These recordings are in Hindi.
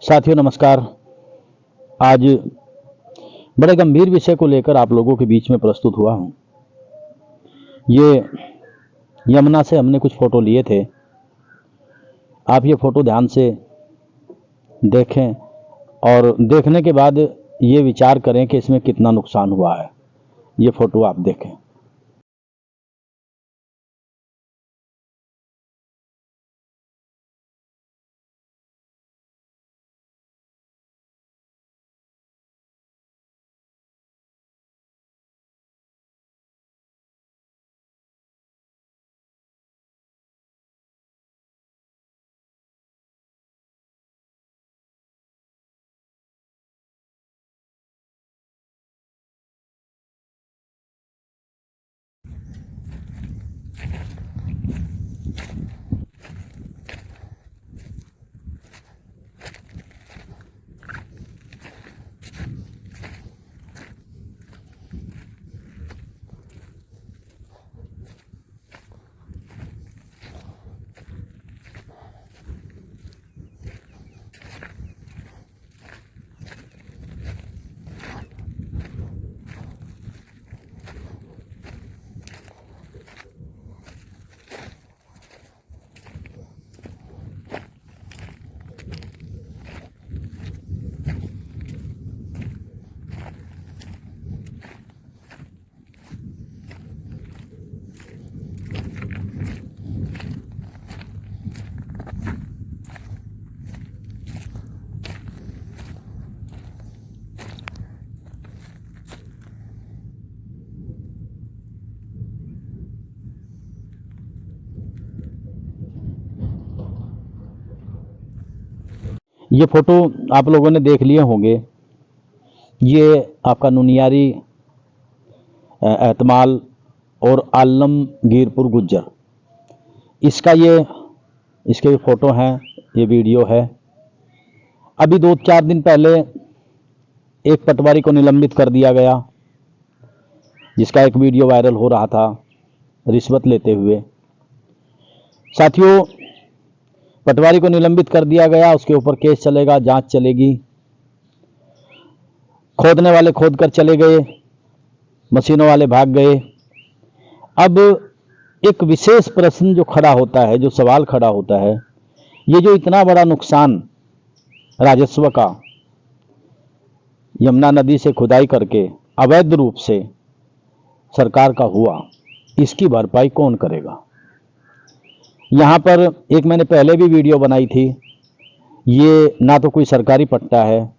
साथियों नमस्कार। आज बड़े गंभीर विषय को लेकर आप लोगों के बीच में प्रस्तुत हुआ हूं। ये यमुना से हमने कुछ फोटो लिए थे। आप ये फोटो ध्यान से देखें और देखने के बाद ये विचार करें कि इसमें कितना नुकसान हुआ है। ये फोटो आप देखें। ये फोटो आप लोगों ने देख लिए होंगे। ये आपका नुनियारी एतमाल और आलमगीरपुर गुज्जर, इसके फोटो हैं, ये वीडियो है। अभी 2-4 दिन पहले एक पटवारी को निलंबित कर दिया गया, जिसका एक वीडियो वायरल हो रहा था रिश्वत लेते हुए। साथियों, पटवारी को निलंबित कर दिया गया, उसके ऊपर केस चलेगा, जांच चलेगी। खोदने वाले खोद कर चले गए, मशीनों वाले भाग गए। अब एक विशेष प्रश्न जो खड़ा होता है, जो सवाल खड़ा होता है, ये जो इतना बड़ा नुकसान राजस्व का यमुना नदी से खुदाई करके अवैध रूप से सरकार का हुआ, इसकी भरपाई कौन करेगा? यहाँ पर एक मैंने पहले भी वीडियो बनाई थी। ये ना तो कोई सरकारी पट्टा है,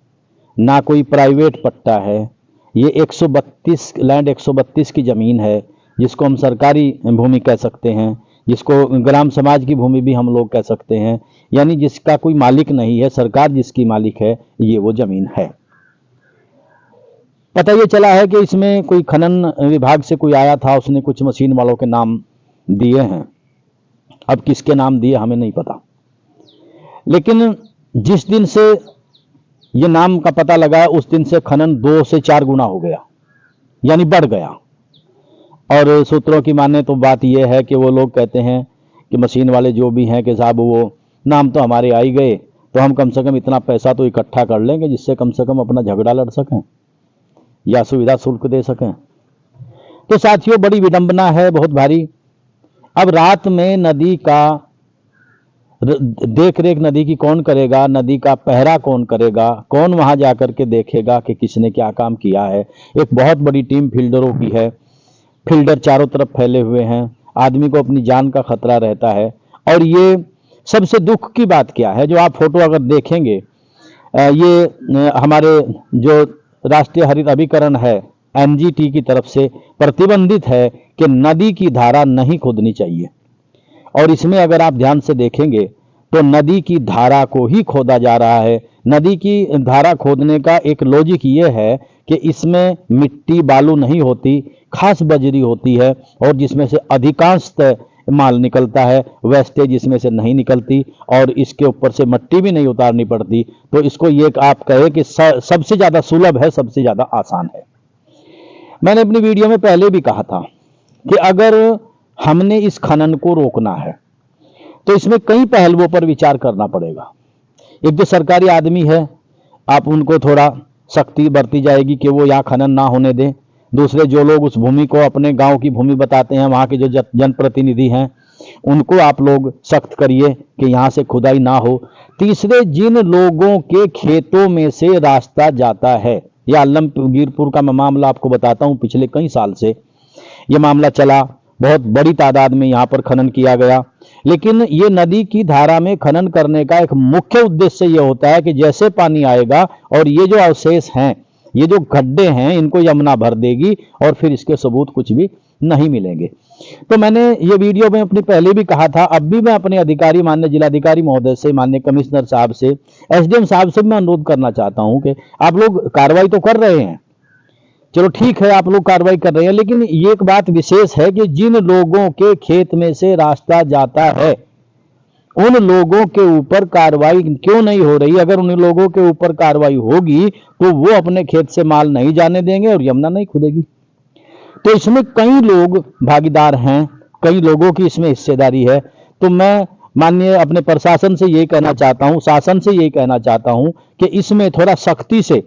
ना कोई प्राइवेट पट्टा है। ये 132 की ज़मीन है, जिसको हम सरकारी भूमि कह सकते हैं, जिसको ग्राम समाज की भूमि भी हम लोग कह सकते हैं। यानी जिसका कोई मालिक नहीं है, सरकार जिसकी मालिक है, ये वो ज़मीन है। पता ये चला है कि इसमें कोई खनन विभाग से कोई आया था, उसने कुछ मशीन वालों के नाम दिए हैं। अब किसके नाम दिए हमें नहीं पता, लेकिन जिस दिन से ये नाम का पता लगा, उस दिन से खनन 2 से 4 गुना हो गया, यानी बढ़ गया। और सूत्रों की माने तो बात यह है कि वो लोग कहते हैं कि मशीन वाले जो भी हैं कि साहब वो नाम तो हमारे आ ही गए, तो हम कम से कम इतना पैसा तो इकट्ठा कर लेंगे जिससे कम से कम अपना झगड़ा लड़ सकें या सुविधा शुल्क दे सकें। तो साथियों, बड़ी विडंबना है, बहुत भारी। अब रात में नदी का देख रेख नदी की कौन करेगा? नदी का पहरा कौन करेगा? कौन वहां जाकर के देखेगा कि किसने क्या काम किया है? एक बहुत बड़ी टीम फील्डरों की है। फील्डर चारों तरफ फैले हुए हैं, आदमी को अपनी जान का खतरा रहता है। और ये सबसे दुख की बात क्या है, जो आप फोटो अगर देखेंगे, ये हमारे जो राष्ट्रीय हरित अभिकरण है, एनजीटी की तरफ से प्रतिबंधित है कि नदी की धारा नहीं खोदनी चाहिए। और इसमें अगर आप ध्यान से देखेंगे तो नदी की धारा को ही खोदा जा रहा है। नदी की धारा खोदने का एक लॉजिक ये है कि इसमें मिट्टी बालू नहीं होती, खास बजरी होती है, और जिसमें से अधिकांश माल निकलता है, वेस्टेज इसमें से नहीं निकलती, और इसके ऊपर से मट्टी भी नहीं उतारनी पड़ती। तो इसको ये आप कहे कि सबसे ज़्यादा सुलभ है, सबसे ज़्यादा आसान है। मैंने अपनी वीडियो में पहले भी कहा था कि अगर हमने इस खनन को रोकना है तो इसमें कई पहलुओं पर विचार करना पड़ेगा। एक जो सरकारी आदमी है, आप उनको थोड़ा सख्ती बरती जाएगी कि वो यहाँ खनन ना होने दें। दूसरे जो लोग उस भूमि को अपने गांव की भूमि बताते हैं, वहाँ के जो जनप्रतिनिधि हैं, उनको आप लोग सख्त करिए कि यहाँ से खुदाई ना हो। तीसरे, जिन लोगों के खेतों में से रास्ता जाता है, यह आलमगीरपुर का मैं मामला आपको बताता हूँ, पिछले कई साल से ये मामला चला, बहुत बड़ी तादाद में यहाँ पर खनन किया गया। लेकिन ये नदी की धारा में खनन करने का एक मुख्य उद्देश्य ये होता है कि जैसे पानी आएगा और ये जो अवशेष हैं, ये जो गड्ढे हैं, इनको यमुना भर देगी और फिर इसके सबूत कुछ भी नहीं मिलेंगे। तो मैंने ये वीडियो में अपनी पहले भी कहा था, अब भी मैं अपने अधिकारी, माननीय जिलाधिकारी महोदय से, माननीय कमिश्नर साहब से, एसडीएम साहब से मैं अनुरोध करना चाहता हूं कि आप लोग कार्रवाई तो कर रहे हैं, चलो ठीक है, आप लोग कार्रवाई कर रहे हैं, लेकिन ये एक बात विशेष है कि जिन लोगों के खेत में से रास्ता जाता है, उन लोगों के ऊपर कार्रवाई क्यों नहीं हो रही? अगर उन लोगों के ऊपर कार्रवाई होगी तो वो अपने खेत से माल नहीं जाने देंगे और यमुना नहीं खुदेगी। तो इसमें कई लोग भागीदार हैं, कई लोगों की इसमें हिस्सेदारी है। तो मैं माननीय अपने प्रशासन से ये कहना चाहता हूँ, शासन से ये कहना चाहता हूँ कि इसमें थोड़ा सख्ती से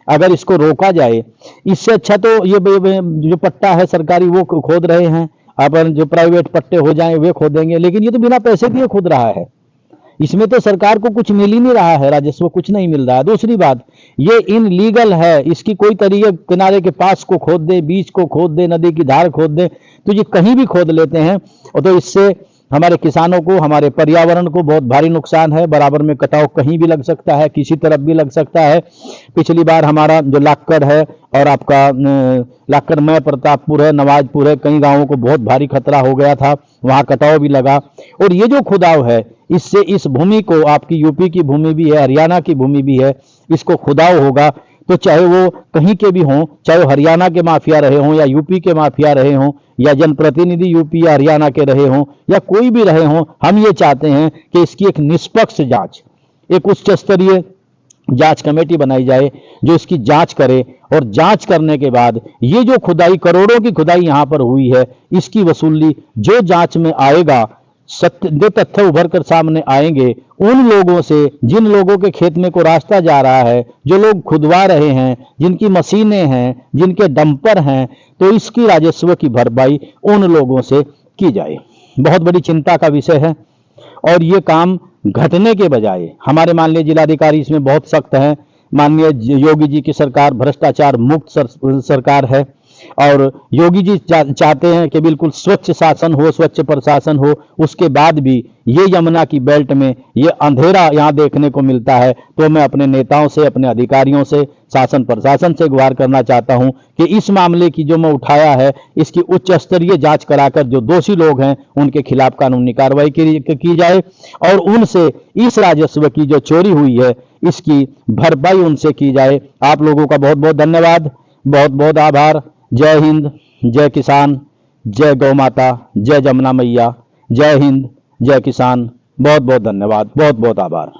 अगर इसको रोका जाए, इससे अच्छा तो ये जो पट्टा है सरकारी वो खोद रहे हैं, अपन जो प्राइवेट पट्टे हो जाएं वे खोदेंगे, लेकिन ये तो बिना पैसे दिए खोद रहा है, इसमें तो सरकार को कुछ मिल ही नहीं रहा है, राजस्व कुछ नहीं मिल रहा है। दूसरी बात, ये इनलीगल है, इसकी कोई तरीके किनारे के पास को खोद दे, बीच को खोद दे, नदी की धार खोद दे, तो ये कहीं भी खोद लेते हैं, और तो इससे हमारे किसानों को, हमारे पर्यावरण को बहुत भारी नुकसान है। बराबर में कटाव कहीं भी लग सकता है, किसी तरफ भी लग सकता है। पिछली बार हमारा जो लाक्कड़ है और आपका लाक्कड़ में प्रतापपुर है, नवाजपुर है, कई गांवों को बहुत भारी खतरा हो गया था, वहां कटाव भी लगा। और ये जो खुदाव है, इससे इस भूमि को, आपकी यूपी की भूमि भी है, हरियाणा की भूमि भी है, इसको खुदाव होगा तो चाहे वो कहीं के भी हों, चाहे वो हरियाणा के माफिया रहे हों या यूपी के माफिया रहे हों या जनप्रतिनिधि यूपी या हरियाणा के रहे हों या कोई भी रहे हों, हम ये चाहते हैं कि इसकी एक निष्पक्ष जांच, एक उच्च स्तरीय जांच कमेटी बनाई जाए जो इसकी जांच करे, और जांच करने के बाद ये जो खुदाई, करोड़ों की खुदाई यहाँ पर हुई है, इसकी वसूली जो जांच में आएगा, सत्य जो तथ्य उभर कर सामने आएंगे, उन लोगों से, जिन लोगों के खेत में को रास्ता जा रहा है, जो लोग खुदवा रहे हैं, जिनकी मशीनें हैं, जिनके डंपर हैं, तो इसकी राजस्व की भरपाई उन लोगों से की जाए। बहुत बड़ी चिंता का विषय है और ये काम घटने के बजाय हमारे माननीय जिलाधिकारी इसमें बहुत सख्त हैं। माननीय योगी जी की सरकार भ्रष्टाचार मुक्त सरकार है और योगी जी चाहते हैं कि बिल्कुल स्वच्छ शासन हो, स्वच्छ प्रशासन हो। उसके बाद भी ये यमुना की बेल्ट में ये अंधेरा यहाँ देखने को मिलता है। तो मैं अपने नेताओं से, अपने अधिकारियों से, शासन प्रशासन से गुहार करना चाहता हूं कि इस मामले की जो मैं उठाया है, इसकी उच्च स्तरीय जांच कराकर जो दोषी लोग हैं उनके खिलाफ कानूनी कार्रवाई की जाए और उनसे इस राजस्व की जो चोरी हुई है इसकी भरपाई उनसे की जाए। आप लोगों का बहुत बहुत धन्यवाद, बहुत बहुत आभार। जय हिंद, जय किसान, जय गौ माता, जय जमुना मैया, जय हिंद, जय किसान। बहुत बहुत धन्यवाद, बहुत बहुत आभार।